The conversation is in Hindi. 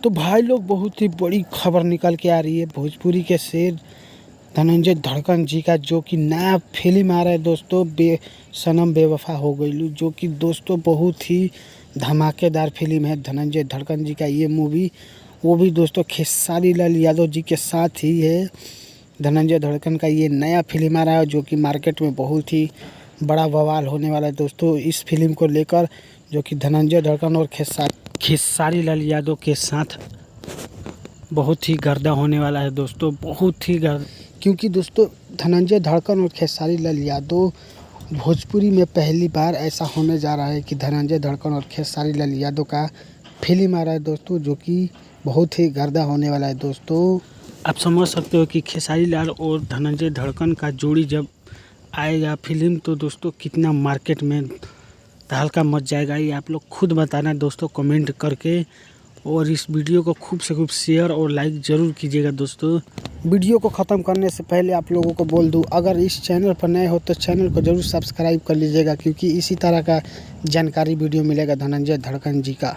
तो भाई लोग बहुत ही बड़ी खबर निकल के आ रही है। भोजपुरी के शेर धनंजय धड़कन जी का जो कि नया फिल्म आ रहा है दोस्तों, सनम बेवफा हो गई, जो कि दोस्तों बहुत ही धमाकेदार फिल्म है। धनंजय धड़कन जी का ये मूवी, वो भी दोस्तों खेसारी लाल यादव जी के साथ ही है। धनंजय धड़कन का ये नया फिल्म आ रहा है जो कि मार्केट में बहुत ही बड़ा बवाल होने वाला है दोस्तों। इस फिल्म को लेकर जो कि धनंजय धड़कन और खेसारी लाल यादव के साथ बहुत ही गर्दा होने वाला है दोस्तों, बहुत ही क्योंकि दोस्तों धनंजय धड़कन और खेसारी लाल यादव भोजपुरी में पहली बार ऐसा होने जा रहा है कि धनंजय धड़कन और खेसारी लाल यादव का फिल्म आ रहा है दोस्तों, जो कि बहुत ही गर्दा होने वाला है दोस्तों। आप समझ सकते हो कि खेसारी लाल और धनंजय धड़कन का जोड़ी जब आएगा फिल्म तो दोस्तों कितना मार्केट में तहलका मच जाएगा। ये आप लोग खुद बताना दोस्तों कमेंट करके, और इस वीडियो को खूब से खूब शेयर और लाइक ज़रूर कीजिएगा दोस्तों। वीडियो को ख़त्म करने से पहले आप लोगों को बोल दूं, अगर इस चैनल पर नए हो तो चैनल को ज़रूर सब्सक्राइब कर लीजिएगा, क्योंकि इसी तरह का जानकारी वीडियो मिलेगा धनंजय धड़कन जी का।